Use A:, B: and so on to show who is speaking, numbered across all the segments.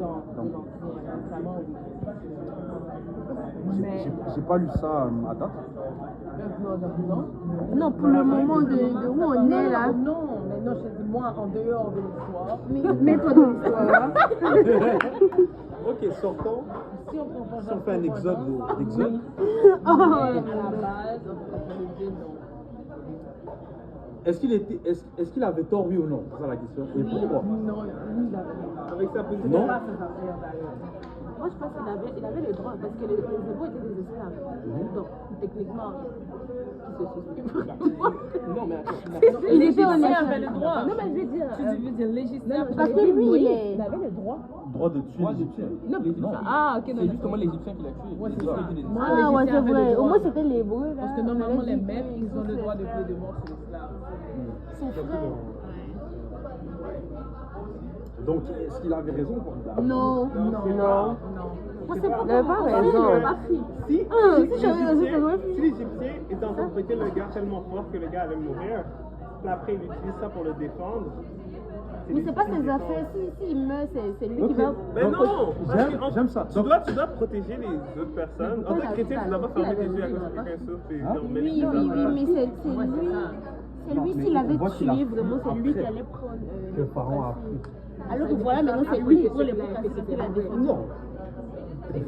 A: dans l'Ancien Testament.
B: J'ai pas lu ça à date.
C: Non, pour le moment de où on est là.
A: Non, mais non, je dis moi en dehors de l'histoire.
C: Mets-toi dans l'histoire.
B: Ok, sortons.
A: Si on prend
B: Si on fait un exode d'exode.
A: à la base, on peut dire non.
B: Est-ce qu'il avait tort, oui ou non? C'est ça la question. Et pourquoi?
A: Non, lui, il avait
B: Avec sa position.
A: non. Pas ses affaires d'ailleurs.
C: Moi, je pense qu'il avait le droit parce que les Hébreux étaient des esclaves. Donc, techniquement, qui se suspend.
D: Non, mais attends.
C: Il était en
A: avait le droit.
C: Non, mais je veux dire.
A: Tu veux dire légitime.
C: Parce que lui,
A: il avait le droit.
B: Droit de tuer les Égyptiens.
D: Non.
C: Ah, ok,
D: C'est justement l'Égyptien qui l'a tué.
A: Ouais, c'est
D: Les
A: ça.
D: Égyptiens étaient des
A: Moi,
C: Ah, ouais,
A: les
C: c'est
A: Égyptiens avaient
C: vrai.
A: le droit.
C: Au moins, c'était les Hébreux. Là.
A: Parce que normalement, les maîtres, ils ont le droit de payer de mort sur l'esclave.
C: Son frère.
B: Donc, est-ce qu'il avait raison pour ça?
C: Non.
A: Non.
C: C'est pas
E: Il avait pas raison.
F: Si
C: Si
F: l'Égyptien était en train de traiter le gars tellement fort que le gars allait mourir, puis après il utilise ça pour le défendre.
C: Mais c'est pas ses affaires. S'il meurt, c'est lui qui va.
F: Mais non! Parce que
B: J'aime ça.
F: tu dois protéger les autres personnes. En tant que chrétien, tu dois pas fermer tes yeux à cause que quelqu'un souffre et leur mettre
C: Oui,
F: des affaires.
C: mais c'est lui. C'est lui, s'il avait tué, vraiment, c'est lui qui allait prendre.
B: Que Pharaon a pris.
C: Alors que voilà, maintenant, c'est lui qui prend les protestations qu'il a défendu.
B: Non.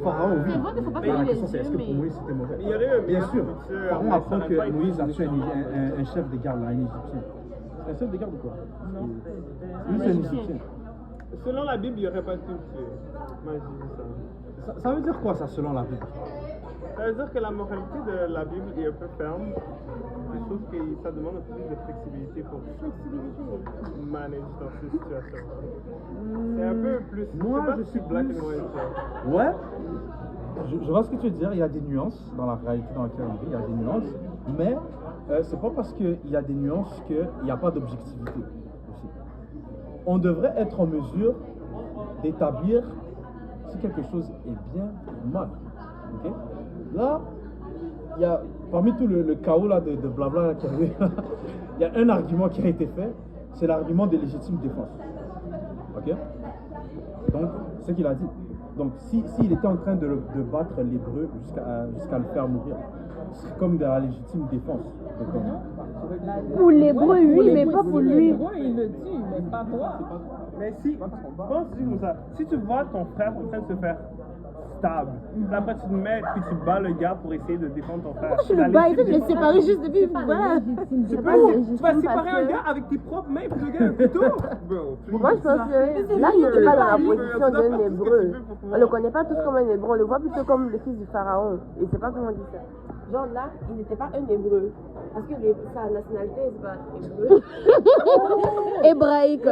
B: Pharaon, oui.
C: C'est vrai qu'il ne faut pas
B: Mais la
C: fermer
B: question
C: les
B: c'est est-ce
C: yeux,
B: que pour
C: mais.
B: Moïse c'était mauvais?
F: Il y aurait eu un
B: Bien
F: meilleur
B: sûr.
F: futur,
B: Pharaon
F: mais
B: apprend
F: ça n'a
B: que
F: pas été
B: Moïse a tué
F: changé.
B: un chef de garde, là, un Égyptien. Un chef de garde ou quoi?
A: Non.
B: Lui, c'est un Égyptien.
F: Selon la Bible, il n'y aurait pas de tuer. Moi, je dis ça.
B: Ça veut dire quoi, ça, selon la Bible?
F: Ça veut dire que la moralité de la Bible est un peu ferme. Je trouve que ça demande un peu plus de flexibilité pour manager dans ces situations. C'est un peu plus.
B: Moi,
F: c'est pas
B: je suis
F: black
B: plus-
F: and white.
B: Ouais. Je vois ce que tu veux dire. Il y a des nuances dans la réalité dans laquelle on vit. Il y a des nuances. Mais c'est pas parce qu'il y a des nuances qu'il n'y a pas d'objectivité aussi. On devrait être en mesure d'établir si quelque chose est bien ou mal. Ok? Là, il y a, parmi tout le chaos là, de blabla là, qui arrive, il y a un argument qui a été fait, c'est l'argument de légitime défense. Ok? Donc, c'est ce qu'il a dit. Donc, s'il était en train de battre l'hébreu jusqu'à le faire mourir, c'est comme de la légitime défense. Donc,
C: Pour l'hébreu, oui, mais pas pour lui.
A: Moi, il le tue, mais pas toi.
F: Mais si, pense-y comme ça. Si tu vois ton frère en train de se faire stable, puis après tu te mets puis tu bats le gars pour essayer de défendre ton frère.
C: Je le bats, je l'ai séparé juste depuis. Voilà.
F: Tu vas séparer un gars avec tes propres mains pour le gars un couteau? Bon,
E: Moi, je pense que là, il n'est pas dans la position d'un hébreu. On ne le connaît pas tous comme un hébreu, on le voit plutôt comme le fils du pharaon. Et c'est pas comment on dit ça. Genre là, il n'était pas un hébreu. Parce que sa nationalité, c'est pas hébreu.
C: Hébraïque.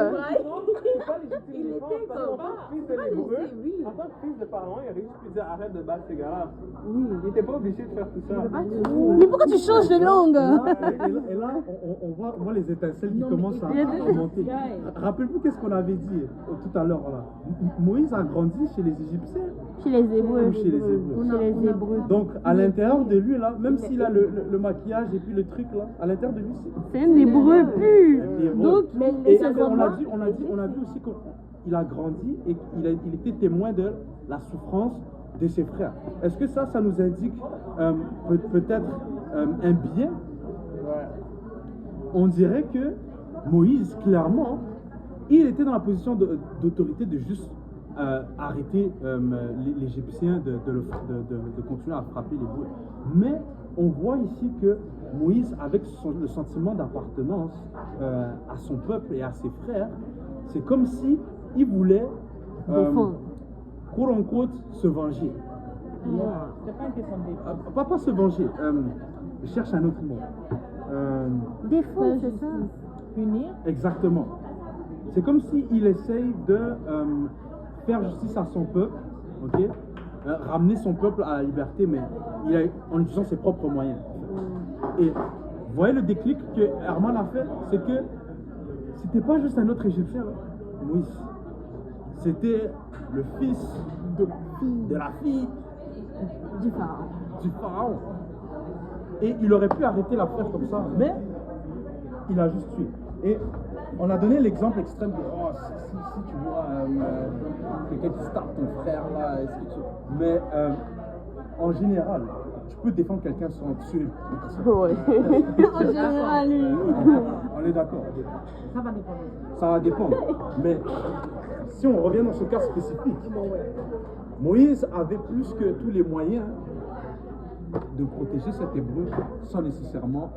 F: Il était comme fils de l'hébreu. En tant que fils de pharaon, il aurait juste pu dire arrête de battre ces gars-là. Il n'était pas obligé de faire tout ça.
C: Mais pourquoi tu changes de langue?
B: Et là, on voit les étincelles qui commencent à monter. Rappelez-vous qu'est-ce qu'on avait dit tout à l'heure là. Moïse a grandi chez les Égyptiens
C: Chez les Hébreux.
B: ou chez les Hébreux.
C: Chez les Hébreux.
B: Donc à l'intérieur de lui là, même s'il a le maquillage et puis le truc là, à l'intérieur de lui
C: C'est un Hébreux pur.
B: c'est hébreu.
C: Donc,
B: Et on a dit aussi qu'il a grandi et qu'il était témoin de la souffrance de ses frères. Est-ce que ça nous indique peut-être un bien? On dirait que Moïse, clairement, il était dans la position d'autorité de juste arrêter l'Égyptien de continuer à frapper les boules. Mais on voit ici que Moïse, avec le sentiment d'appartenance à son peuple et à ses frères, c'est comme si il voulait, quote unquote, se venger.
A: C'est pas une question de défense.
B: Pas se venger, je cherche un autre mot.
C: Défense, c'est ça.
A: Punir.
B: Exactement. C'est comme s'il essaye de faire justice à son peuple, ok? Ramener son peuple à la liberté, mais en utilisant ses propres moyens. Et vous voyez le déclic que Herman a fait, c'est que c'était pas juste un autre Égyptien, là. Moïse. C'était le fils de la fille du pharaon. Et il aurait pu arrêter l'affaire comme ça, mais il a juste tué. Et on a donné l'exemple extrême de oh, si tu vois quelqu'un qui starte ton frère là, est-ce que tu... Mais en général, tu peux défendre quelqu'un sans tuer.
E: Ouais.
C: En général,
B: On est d'accord.
C: ça va dépendre.
B: Ça va dépendre. Mais si on revient dans ce cas spécifique, Moïse avait plus que tous les moyens de protéger cet hébreu sans nécessairement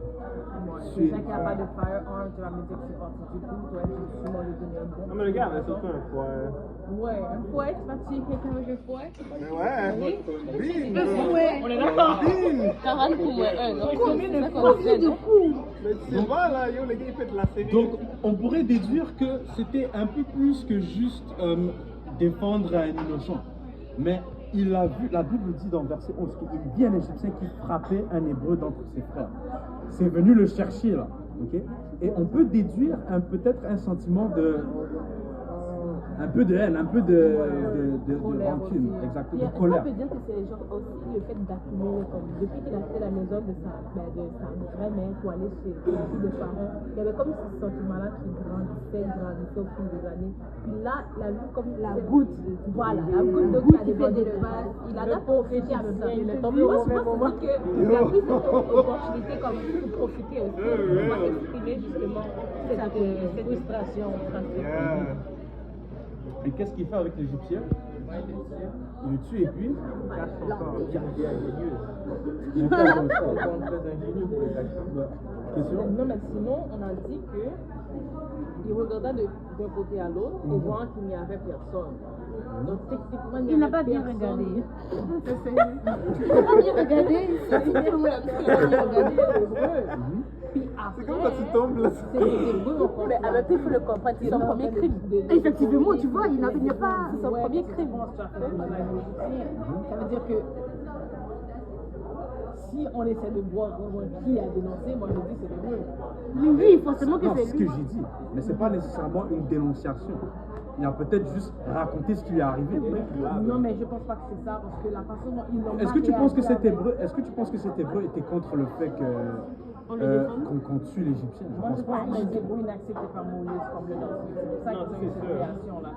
B: tuer.
C: Quelqu'un qui n'a pas de firearm, tu vas me dire que c'est parti du tout, toi, tu vas sûrement lui donner un bon.
F: Non, mais le gars avait surtout un foie.
C: Ouais, un fouet, tu vas tuer quelqu'un avec un fouet.
F: Mais ouais, bim!
C: On est d'accord. 40 coups, ouais, non? Combien de coups?
F: Mais tu sais pas, là, yo, le gars, il fait de la série.
B: Donc, on pourrait déduire que c'était un peu plus que juste défendre un innocent. Mais il a vu, la Bible dit dans verset 11 qu'il vit un Égyptien qui frappait un Hébreu d'entre ses frères. C'est venu le chercher là, ok? Et on peut déduire peut-être un sentiment un peu de haine, un peu de rancune, exactement, de colère.
C: On peut dire que c'est genre aussi le fait d'accumuler, comme depuis qu'il a fait la maison de sa vraie mère pour aller chez le parent, il y avait comme ce sentiment-là qui grandissait au fil des années. Puis là, il a vu comme la goutte, voilà, la goutte d'eau qui a débordé le vase, il en a profité à ça. Il est tombé au mauvais moment. Il a pris cette opportunité comme pour profiter aussi, pour exprimer justement cette frustration.
B: Et qu'est-ce qu'il fait avec l'Égyptien? Il le tue et puis Question?
C: Non, mais sinon, on a dit que il regarda d'un côté à l'autre et voyant qu'il n'y avait personne. Donc, techniquement, il n'a pas bien regardé. Il n'a pas bien regardé. Puis après,
F: C'est comme quand tu tombes là.
C: c'est des Hébreux.
E: Mais en même temps, il faut le comprendre, c'est son premier crime.
C: Effectivement, tu vois, il n'avait pas son premier crime. Ça veut dire que si on essaie de voir qui a dénoncé, moi je dis c'est l'Hébreu. Mais oui, forcément que
B: Non, c'est
C: c'est
B: ce
C: lui.
B: que j'ai dit. Mais c'est pas nécessairement une dénonciation. Il a peut-être juste raconté ce qui lui est arrivé.
C: Non, mais je pense pas que c'est ça, parce que la façon dont ils l'ont
B: Est-ce que tu penses que cet
C: réagi
B: hébreu, était contre le fait qu'on tue l'Égyptien?
C: Moi, je pense que les Hébreux n'acceptent pas Moïse comme le Messie. C'est pour ça
F: Non,
C: qu'ils ont eu
F: c'est
C: cette
F: sûr.
C: réaction-là.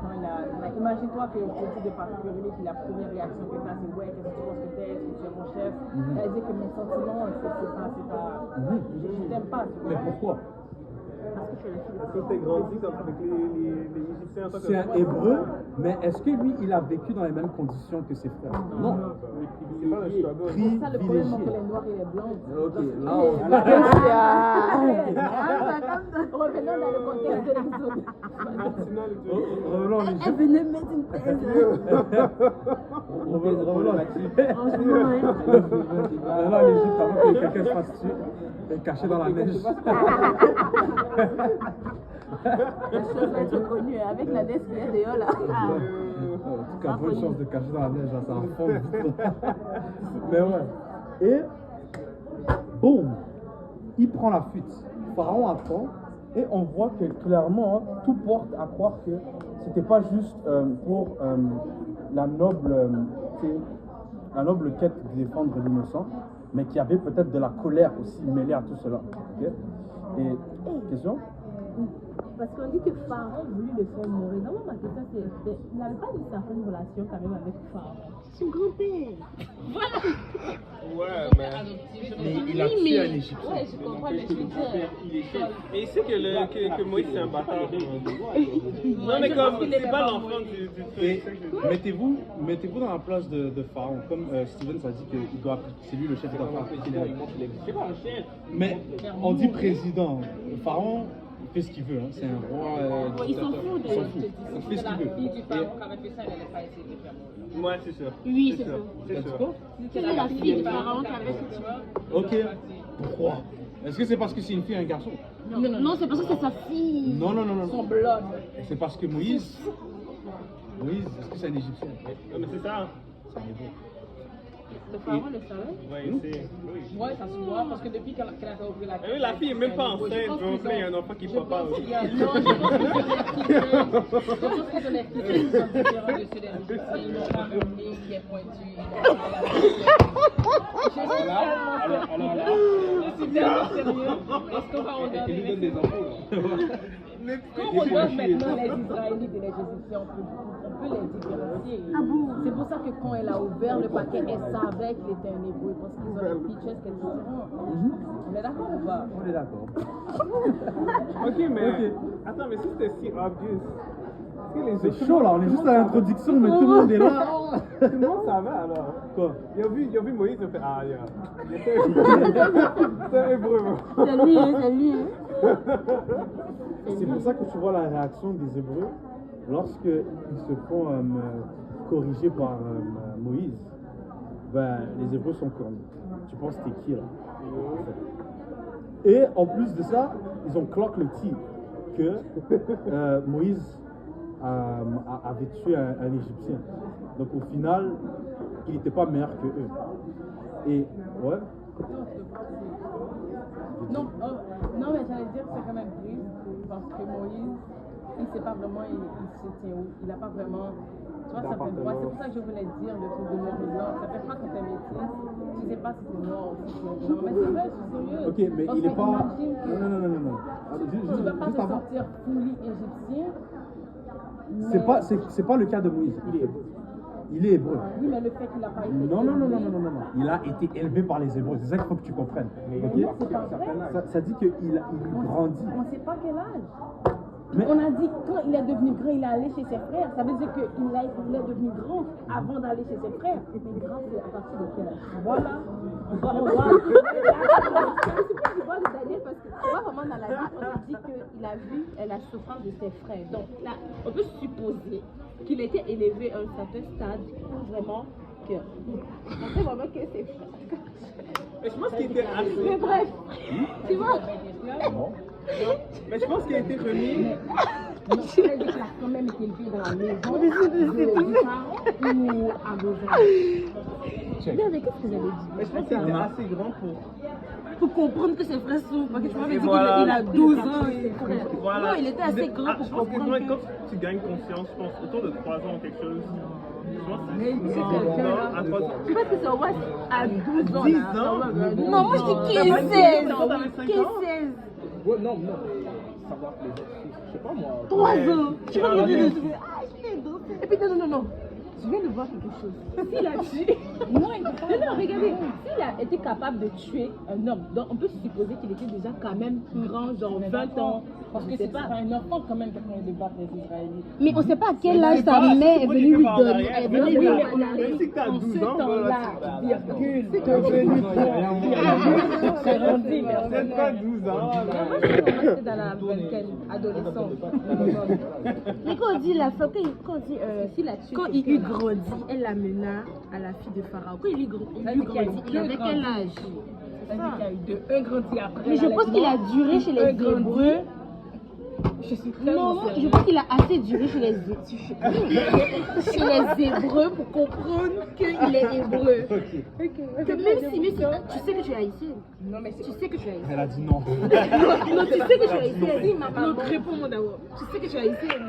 C: Quand il a. Imagine-toi que au petit de particulier, que la première réaction que tu as, c'est ouais, qu'est-ce que tu penses que t'es? Est-ce que tu es mon chef? Ça veut dire que mes sentiments, c'est pas. Je t'aime pas. Tu
B: Mais
C: vois.
B: pourquoi?
C: Parce que je suis la fille.
F: Parce que t'es grandi comme avec les Égyptiens en tant que
B: C'est un
F: toi.
B: hébreu, mais est-ce que lui, il a vécu dans les mêmes conditions que ses frères? Non.
F: C'est pas le struggle.
C: C'est ça le problème entre
B: Privilégié.
C: les noirs et les blancs.
B: Ok, là,
C: Revenons dans le contexte de l'épisode.
B: revenons en Égypte.
C: venait mettre une thèse.
B: Revenons là-dessus.
C: Franchement,
B: Revenons en Égypte avant que quelqu'un se fasse tuer et caché dans la neige.
C: La chose va être connue avec la neige qui est dehors là.
B: En tout cas, bonne chance de cacher dans la neige, là, ça va fondre vite. Mais ouais. Et, boum, il prend la fuite. Pharaon apprend et on voit que clairement, tout porte à croire que c'était pas juste pour la noble quête de défendre l'innocent, mais qu'il y avait peut-être de la colère aussi mêlée à tout cela. Ok? Et, question?
C: Parce qu'on dit que Pharaon voulait le faire mourir. Non, ma question c'est, il n'avait pas une certaine relation quand même avec Pharaon. Son grand-père.
F: Ouais, mais.
B: Mais il a tué un Égyptien.
C: Ouais, je comprends l'Égyptien.
F: Et il sait que Moïse c'est un bâtard. Non, mais comme c'est pas l'enfant du
B: Et
F: truc.
B: mettez-vous dans la place de Pharaon. Comme Steven a dit que c'est lui le chef, il doit faire
F: C'est pas un chef.
B: Mais on dit président. Pharaon, il fait ce qu'il veut. Hein. C'est un roi.
C: Il s'en
B: dictateur.
C: fout
B: Il s'en fout. Il fait ce qu'il veut.
F: Ouais, c'est sûr.
C: Oui, c'est
F: sûr. C'est sûr.
B: D'accord?
C: C'est la fille du Pharaon qui avait ce truc.
B: Ok. Pourquoi? Est-ce que c'est parce que c'est une fille et un garçon?
C: Non, c'est parce que c'est sa fille.
B: Non.
C: Son blonde.
B: C'est parce que Moïse, est-ce que c'est un Égyptien?
F: Non, mais c'est ça.
B: C'est un hébreu.
C: Le Pharaon le savait.
F: Ouais, c'est. Oui.
C: Ouais, ça se voit parce que depuis qu'elle a ouvert la
F: Oui, la fille est même pas enceinte. Tu vas appeler un enfant qui est papa aussi.
C: Non, je pense qu'ils ont les petits qui sont différents de ceux des Égyptiens. Ils n'ont pas un nez qui est pointu. Je suis tellement sérieux? Est-ce qu'on va
D: Elle
C: regarder
D: lui donne des infos, là.
C: Quand on regarde maintenant les Israélites et les Égyptiens, on peut les différencier. C'est pour ça que quand elle a ouvert le paquet, elle savait qu'il était un hébreu parce qu'ils ont des features qu'elle différentes. On est d'accord ou pas?
B: On est d'accord.
F: Ok, mais. Attends, mais si c'était si obvious.
B: C'est chaud là, on est juste à l'introduction, mais tout le monde est là.
F: Tout le monde savait alors.
B: Quoi?
F: Ils ont vu Moïse, ils ont fait ah, yeah. Il était c'est un hébreu.
E: C'est lui, hein, c'est lui. Hein.
B: C'est pour ça que tu vois la réaction des Hébreux lorsqu'ils se font corriger par Moïse. Ben, les Hébreux sont cornus. Tu penses que t'es qui là? Et en plus de ça, ils ont cloqué le tir que Moïse avait tué un Égyptien. Donc au final, il n'était pas meilleur que eux. Et ouais.
C: Non, mais j'allais dire que c'est quand même triste parce que Moïse, il sait pas vraiment, il se tient où. Il n'a pas vraiment. Tu vois, ça fait droit. C'est pour ça que je voulais dire le truc de noir et blanc. Ça fait pas que t'es métis. Tu sais pas si c'est noir ou si c'est blanc. Mais c'est vrai, je suis sérieux.
B: Ok, mais
C: parce
B: il est pas.
C: imagine que
B: Non.
C: tu vas pas te sentir fully égyptien.
B: C'est pas le cas de Moïse. Il est hébreu.
C: Oui, mais le fait qu'il n'a pas été.
B: Non. Il a été élevé par les Hébreux. C'est ça qu'il faut que tu comprennes. Ok? Ça dit qu'il grandit.
C: On ne sait pas quel âge.
B: Mais-
C: On a dit quand il est devenu grand, il est allé chez ses frères. Ça veut dire qu'il est devenu grand avant d'aller chez ses frères. Mais grand, c'est à partir de quel âge? Voilà. On va.
E: C'est pourquoi je vois le Daniel parce que tu vois vraiment dans la Bible, on a dit qu'il a vu la souffrance de ses frères. Donc là, on peut supposer qu'il était élevé à un certain stade pour vraiment que. On sait vraiment que ses frères.
F: Mais je pense qu'il était assez.
E: Mais bref, tu vois.
F: Mais je pense qu'il a été remis.
C: Non, il a quand même été élevé dans la maison de parents ou à Beauvais.
E: Non, mais qu'est-ce que j'allais dire?
F: Mais je pense qu'il était assez grand
E: Pour comprendre que ses frères sont. Parce que tu m'avais dit
F: voilà.
E: qu'il a 12 ans.
F: Voilà.
E: Non, il était assez grand pour
F: Je pense que
E: comprendre.
F: quand tu gagnes conscience, je pense autour de 3 ans ou quelque chose. Je pense que
C: Mais
F: c'est
C: non,
F: à 3 ans.
E: Je pense que c'est au moins à 12 ans.
F: 10
E: là.
F: ans?
E: Non, moi je dis 15, 16. 15, 16.
D: Ouais, non. Savoir que les autres, je sais pas moi.
E: 3 ans. Je sais pas comment dire. Et puis non. Je viens de voir quelque chose. S'il a tué. Non, regardez. S'il a été capable de tuer un homme, donc on peut supposer qu'il était déjà quand même grand, genre 20 ans.
C: Parce que c'est pas un enfant quand même qui a de battre les Israélites.
E: Mais on ne sait pas à quel âge sa mère est venue lui donner. Elle est venue lui
F: Même
E: donner.
F: si t'as 12 ans,
C: Virgule, devenu c'est rendu, merci.
F: c'est pas 12 ans.
C: Moi, je suis restée dans la vingtaine, adolescente.
E: Mais quand on dit la femme, quand il eut grandi, elle l'amena à la fille de Pharaon. Quand il eut grandi, il avait quel âge?
C: C'est-à-dire qu'il y a eu un grandi après.
E: Mais je pense qu'il a duré chez les Hébreux.
C: Je suis
E: Non, je pense qu'il a assez duré chez les Hébreux pour comprendre qu'il est hébreu. Que même si tu sais que tu es haïtienne.
C: Non, mais
E: Tu sais que tu es haïtienne.
B: Elle a dit non.
E: Non, tu sais que tu es haïtienne. Donc réponds-moi d'abord. Tu sais que tu es haïtienne.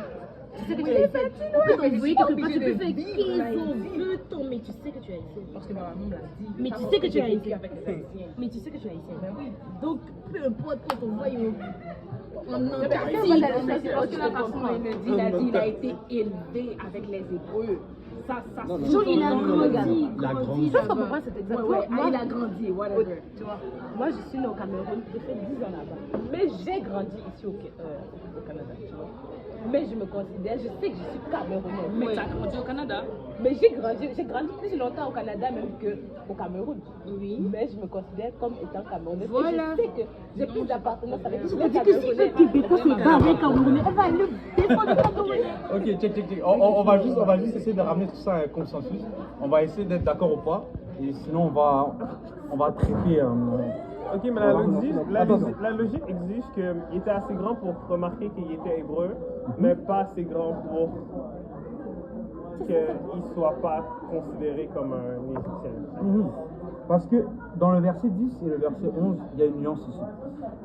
E: Tu sais que tu es haïtienne. On peut t'envoyer quelque part, tu peux faire 15 ans, 20 ans, mais tu sais que tu es haïtienne.
C: parce que ma maman me l'a dit.
E: Mais tu sais que tu es haïtienne.
C: Avec les Haïtiens.
E: Mais tu sais que tu es haïtienne.
C: Ben oui.
E: Donc peu importe quand on voit on
C: Mais parce que la façon dont il a dit, il a été élevé avec les Hébreux. Ça,
E: Genre, il a grandi.
B: Il a
E: Je comprends pas cet exemple.
C: Ouais,
E: Moi,
C: il a grandi, whatever. Tu vois.
E: moi, je suis née au Cameroun, j'ai fait 10 ans là-bas.
C: Mais j'ai grandi ici au Canada, tu vois. Mais je me considère, je sais que je suis camerounaise. Mais tu as grandi au Canada? Mais j'ai grandi plus longtemps au Canada même qu'au Cameroun.
E: Oui.
C: Mais je me considère comme étant camerounaise.
E: Voilà.
C: Et je sais que j'ai plus d'appartenance avec les
E: Je dis que si le Québécois se bat avec Camerounais, elle va le défendre Camerounais.
B: Ok, check. On va juste essayer de ramener tout ça à un consensus. On va essayer d'être d'accord ou pas. Et sinon, on va traiter.
F: Ok, mais la logique exige qu'il était assez grand pour remarquer qu'il était hébreu, mais pas assez grand pour qu'il ne soit pas considéré comme un Égyptien.
B: Parce que dans le verset 10 et le verset 11, il y a une nuance ici.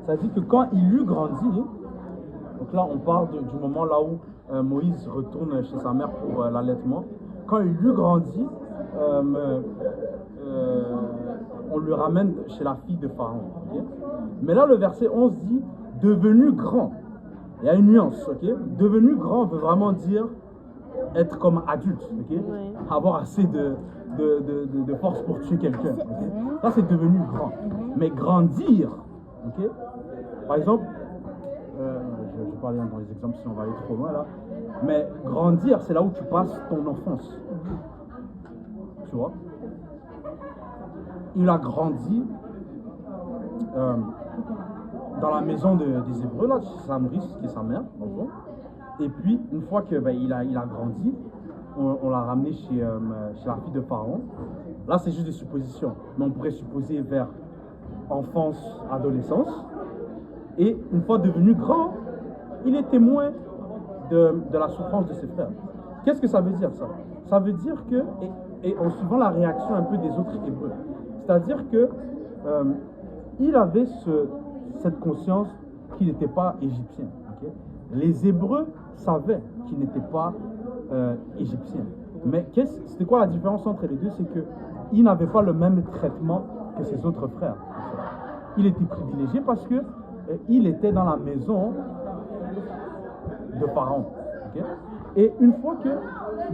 B: Ça dit que quand il eut grandi, donc là on parle du moment là où Moïse retourne chez sa mère pour l'allaitement. Quand il eut grandi, on le ramène chez la fille de Pharaon. ok? Mais là, le verset 11 dit devenu grand. Il y a une nuance, ok? Devenu grand veut vraiment dire être comme adulte, ok?
E: Ouais.
B: Avoir assez de force pour tuer quelqu'un. Ok? Ça, c'est devenu grand. Mais grandir, ok? Par exemple, je vais pas aller dans les exemples si on va aller trop loin là, mais grandir, c'est là où tu passes ton enfance. Tu vois? Il a grandi dans la maison des Hébreux, là, chez Samris, qui est sa mère, en gros. Et puis, une fois qu'il il a grandi, on l'a ramené chez la fille de Pharaon. Là, c'est juste des suppositions, mais on pourrait supposer vers enfance, adolescence. Et une fois devenu grand, il est témoin de la souffrance de ses frères. Qu'est-ce que ça veut dire, ça? Ça veut dire que, et en suivant la réaction un peu des autres Hébreux, c'est-à-dire que il avait cette conscience qu'il n'était pas égyptien. Okay? Les Hébreux savaient qu'il n'était pas égyptien. Mais c'était quoi la différence entre les deux? C'est qu'il n'avait pas le même traitement que ses autres frères. Il était privilégié parce que il était dans la maison de Pharaon. Okay? Et une fois que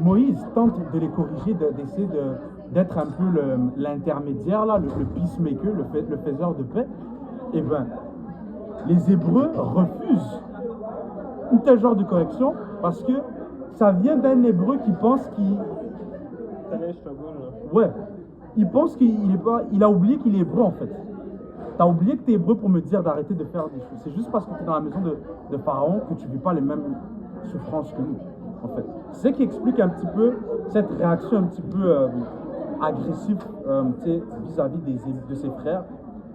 B: Moïse tente de les corriger, d'essayer d'être un peu l'intermédiaire, là, le peacemaker, le faiseur de paix, et ben, les Hébreux refusent un tel genre de correction parce que ça vient d'un Hébreu qui pense qu'il... Ouais, il pense qu'il a oublié qu'il est hébreu en fait. T'as oublié que t'es hébreu pour me dire d'arrêter de faire des choses. C'est juste parce que t'es dans la maison de Pharaon que tu vis pas les mêmes souffrances que nous, en fait. C'est ce qui explique un petit peu cette réaction un petit peu agressive vis-à-vis de ses frères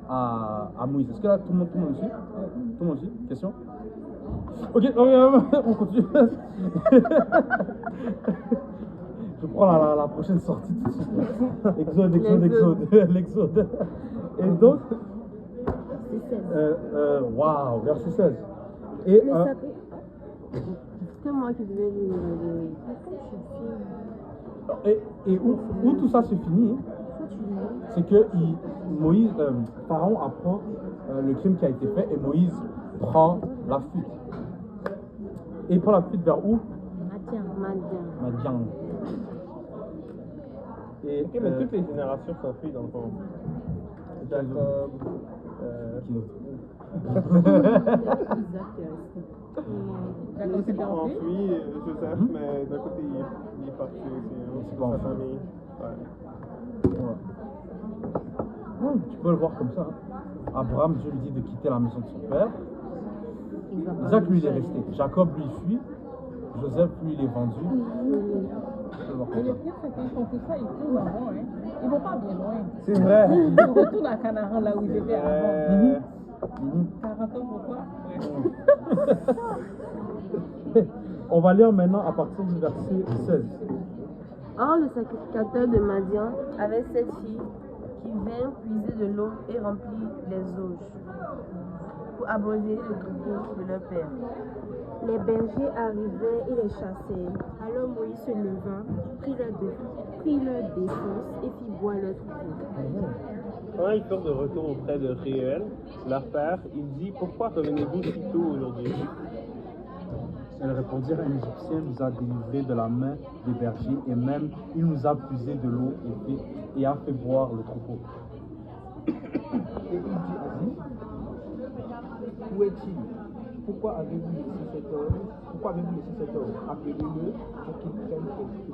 B: à Moïse. Est-ce que là, tout le monde aussi? Tout le monde aussi? Question? Ok, on continue. Je prends la prochaine sortie tout de suite. L'exode. Et donc, waouh, verset 16. Et
E: C'est moi qui devais lui.
B: Et où tout ça se finit, c'est que Pharaon apprend le crime qui a été fait et Moïse prend la fuite. Et il prend la fuite vers où? Madian. Et,
F: Ok, mais toutes les générations s'enfuient dans le fond. Jacob,
C: Jacob s'était enfui.
F: enfui, Joseph, mais d'un côté il est parti aussi,
B: C'est pas
F: sa
B: enfui.
F: famille. Ouais.
B: Ouais, tu peux le voir comme ça. Hein. Abraham, Dieu lui dit de quitter la maison de son père. Isaac, lui, il est resté. Jacob, lui, il fuit. Joseph, lui, il est vendu. Tu peux le voir
C: Et
B: comme
C: le
B: ça.
C: pire, c'est qu'ils font tout ça, ils tournent en rond. Hein. Ils vont pas bien loin.
B: C'est vrai.
C: Ils retournent à Canaan, là où ils étaient avant. 40 ans, pourquoi?
B: On va lire maintenant à partir du verset 16.
E: Or, le sacrificateur de Madian avait 7 filles qui vinrent puiser de l'eau et remplir les auges pour abroger le troupeau de leur père.
G: Les bergers arrivaient et les chassèrent. Alors Moïse se leva, prit leur défense et fit boire leur troupeau.
F: Quand ils furent de retour auprès de Réel, leur père, il dit: Pourquoi revenez-vous si tôt aujourd'hui?
B: Elles répondirent: un Égyptien nous a délivrés de la main des bergers et même il nous a puisé de l'eau et a fait boire le troupeau.
D: Et il dit à lui, où est-il? Pourquoi avez-vous laissé cet homme? Appelez-le pour qu'il prenne quelque